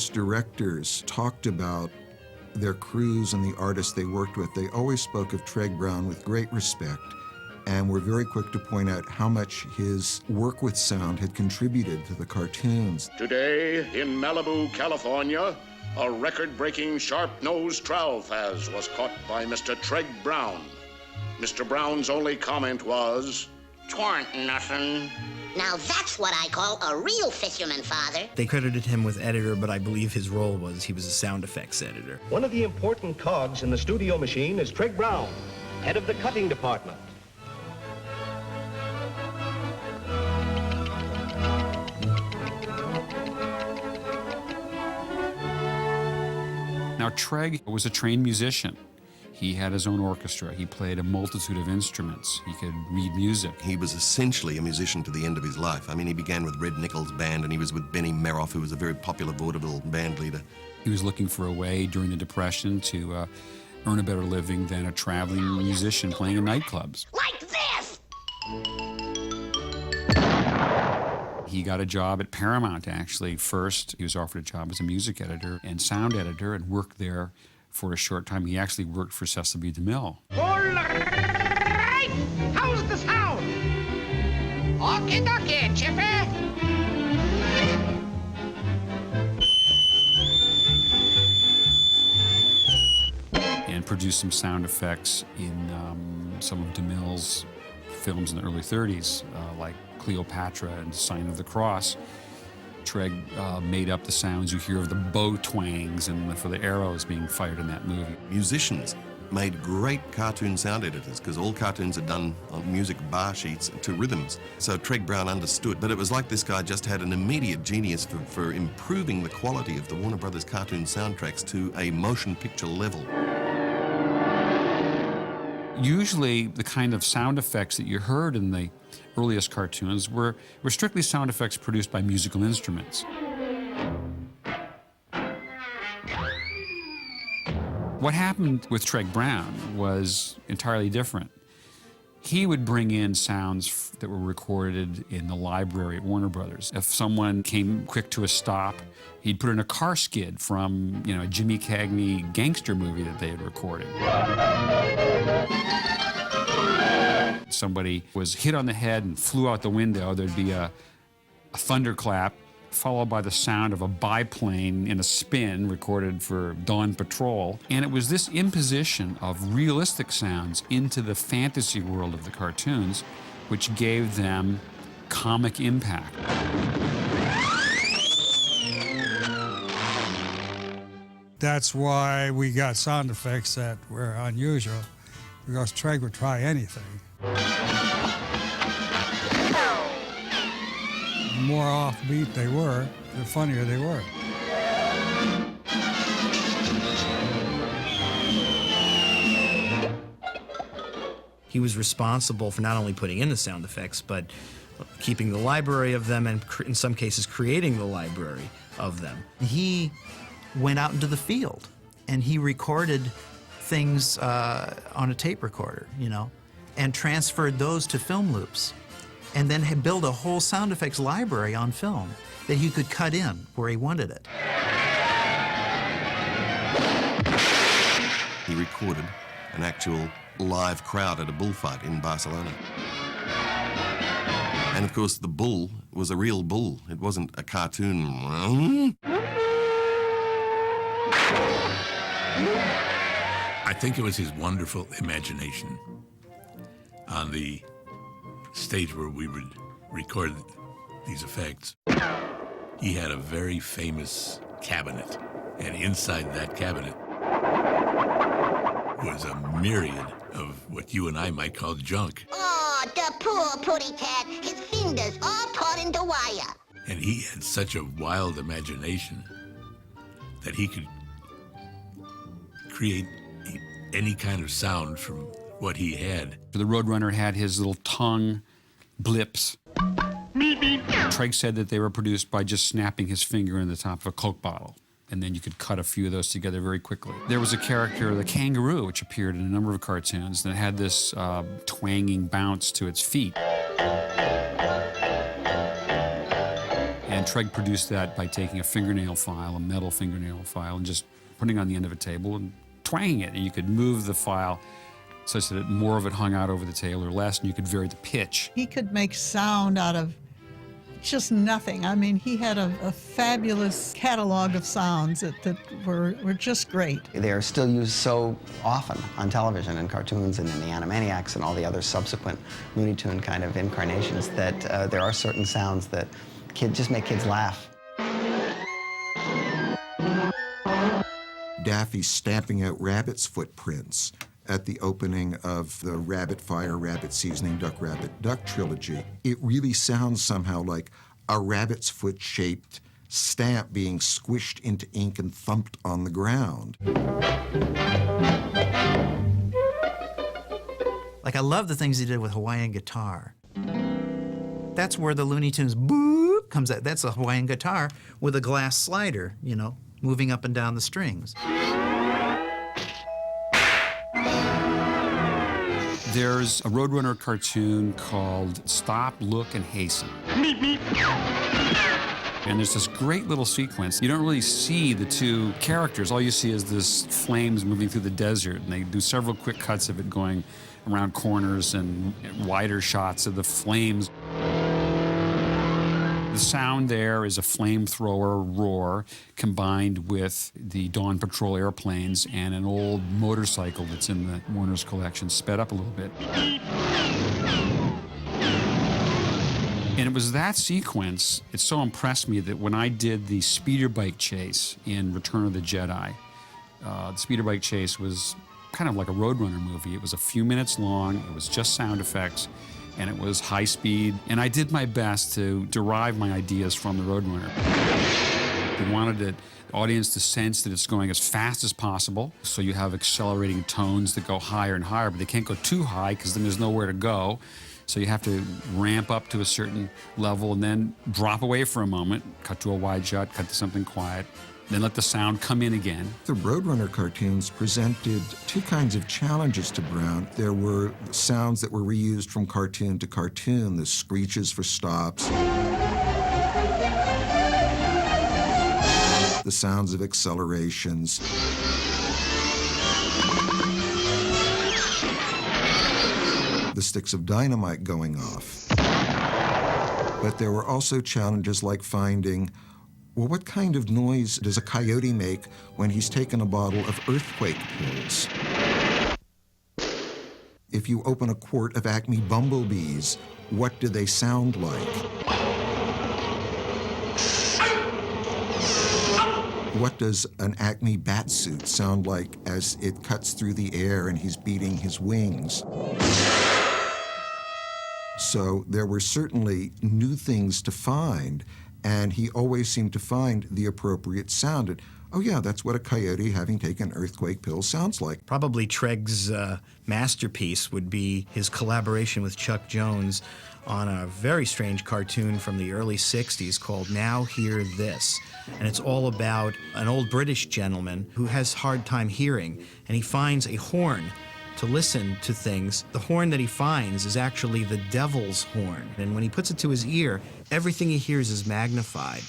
most directors talked about their crews and the artists they worked with, they always spoke of Treg Brown with great respect, and were very quick to point out how much his work with sound had contributed to the cartoons. Today, in Malibu, California, a record-breaking sharp-nosed trowelfaz was caught by Mr. Treg Brown. Mr. Brown's only comment was, "'Twarn't nothing." Now that's what I call a real fisherman, Father. They credited him with editor, but I believe his role was he was a sound effects editor. One of the important cogs in the studio machine is Treg Brown, head of the cutting department. Now, Treg was a trained musician. He had his own orchestra. He played a multitude of instruments. He could read music. He was essentially a musician to the end of his life. I mean, he began with Red Nichols' band, and he was with Benny Meroff, who was a very popular vaudeville band leader. He was looking for a way during the Depression to earn a better living than a traveling musician playing in nightclubs. Like this! He got a job at Paramount, actually. First, he was offered a job as a music editor and sound editor and worked there for a short time. He actually worked for Cecil B. DeMille. All right! How's the sound? Okie dokie, Chippy! And produced some sound effects in some of DeMille's films in the early 30s, like Cleopatra and Sign of the Cross. Treg made up the sounds you hear of the bow twangs and for the arrows being fired in that movie. Musicians made great cartoon sound editors because all cartoons are done on music bar sheets to rhythms. So Treg Brown understood, but it was like this guy just had an immediate genius for improving the quality of the Warner Brothers cartoon soundtracks to a motion picture level. Usually the kind of sound effects that you heard in the earliest cartoons were strictly sound effects produced by musical instruments. What happened with Treg Brown was entirely different. He would bring in sounds that were recorded in the library at Warner Brothers. If someone came quick to a stop, he'd put in a car skid from, a Jimmy Cagney gangster movie that they had recorded. Somebody was hit on the head and flew out the window, there'd be a thunderclap, followed by the sound of a biplane in a spin recorded for Dawn Patrol. And it was this imposition of realistic sounds into the fantasy world of the cartoons which gave them comic impact. That's why we got sound effects that were unusual, because Treg would try anything. The more offbeat they were, the funnier they were. He was responsible for not only putting in the sound effects, but keeping the library of them and, in some cases, creating the library of them. He went out into the field and he recorded things on a tape recorder, and transferred those to film loops, and then had built a whole sound effects library on film that he could cut in where he wanted it. He recorded an actual live crowd at a bullfight in Barcelona. And of course the bull was a real bull. It wasn't a cartoon. I think it was his wonderful imagination on the stage where we would record these effects. He had a very famous cabinet, and inside that cabinet was a myriad of what you and I might call junk. Oh, the poor putty cat. His fingers all caught into wire. And he had such a wild imagination that he could create any kind of sound from what he had. The Roadrunner had his little tongue blips. Treg said that they were produced by just snapping his finger in the top of a Coke bottle, and then you could cut a few of those together very quickly. There was a character, the kangaroo, which appeared in a number of cartoons that had this twanging bounce to its feet. And Treg produced that by taking a fingernail file, a metal fingernail file, and just putting it on the end of a table and twanging it. And you could move the file such that more of it hung out over the tail or less, and you could vary the pitch. He could make sound out of just nothing. I mean, he had a fabulous catalog of sounds that were just great. They are still used so often on television and cartoons and in the Animaniacs and all the other subsequent Looney Tune kind of incarnations that there are certain sounds that just make kids laugh. Daffy stamping out rabbit's footprints at the opening of the Rabbit Fire, Rabbit Seasoning, Duck Rabbit, Duck trilogy. It really sounds somehow like a rabbit's foot-shaped stamp being squished into ink and thumped on the ground. Like, I love the things he did with Hawaiian guitar. That's where the Looney Tunes boop comes out. That's a Hawaiian guitar with a glass slider, you know, moving up and down the strings. There's a Roadrunner cartoon called Stop, Look, and Hasten. And there's this great little sequence. You don't really see the two characters. All you see is this flames moving through the desert, and they do several quick cuts of it going around corners and wider shots of the flames. The sound there is a flamethrower roar combined with the Dawn Patrol airplanes and an old motorcycle that's in the Warner's collection, sped up a little bit. And it was that sequence, it so impressed me that when I did the speeder bike chase in Return of the Jedi, the speeder bike chase was kind of like a Roadrunner movie. It was a few minutes long, it was just sound effects, and it was high speed, and I did my best to derive my ideas from the Roadrunner. We wanted the audience to sense that it's going as fast as possible, so you have accelerating tones that go higher and higher, but they can't go too high because then there's nowhere to go. So you have to ramp up to a certain level and then drop away for a moment, cut to a wide shot, cut to something quiet, then let the sound come in again. The Roadrunner cartoons presented two kinds of challenges to Brown. There were sounds that were reused from cartoon to cartoon, the screeches for stops, the sounds of accelerations, the sticks of dynamite going off. But there were also challenges like finding, well, what kind of noise does a coyote make when he's taken a bottle of earthquake pills? If you open a quart of Acme bumblebees, what do they sound like? What does an Acme batsuit sound like as it cuts through the air and he's beating his wings? So there were certainly new things to find, and he always seemed to find the appropriate sound. And, oh yeah, that's what a coyote having taken earthquake pills sounds like. Probably Treg's masterpiece would be his collaboration with Chuck Jones on a very strange cartoon from the early 60s called Now Hear This. And it's all about an old British gentleman who has hard time hearing, and he finds a horn to listen to things. The horn that he finds is actually the devil's horn. And when he puts it to his ear, everything he hears is magnified.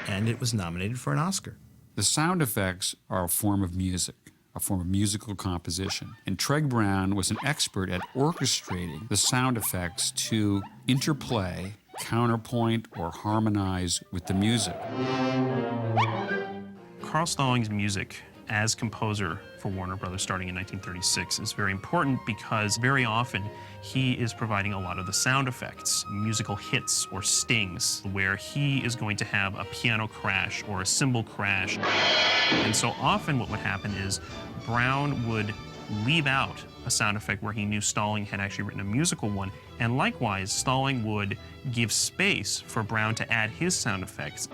And it was nominated for an Oscar. The sound effects are a form of music, a form of musical composition. And Treg Brown was an expert at orchestrating the sound effects to interplay, counterpoint, or harmonize with the music. Carl Stalling's music as composer for Warner Brothers starting in 1936 is very important because very often he is providing a lot of the sound effects, musical hits or stings, where he is going to have a piano crash or a cymbal crash. And so often what would happen is Brown would leave out a sound effect where he knew Stalling had actually written a musical one, and likewise Stalling would give space for Brown to add his sound effects.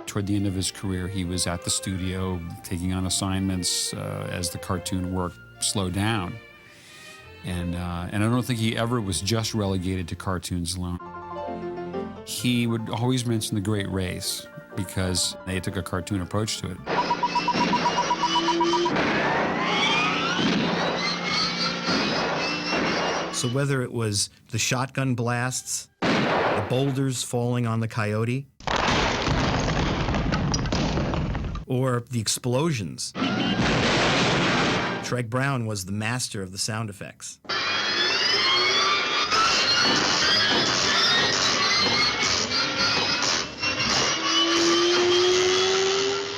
Toward the end of his career, he was at the studio taking on assignments as the cartoon work slowed down. And I don't think he ever was just relegated to cartoons alone. he would always mention The Great Race because they took a cartoon approach to it. So whether it was the shotgun blasts, the boulders falling on the coyote, or the explosions, Treg Brown was the master of the sound effects.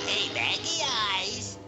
Hey, baggy eyes.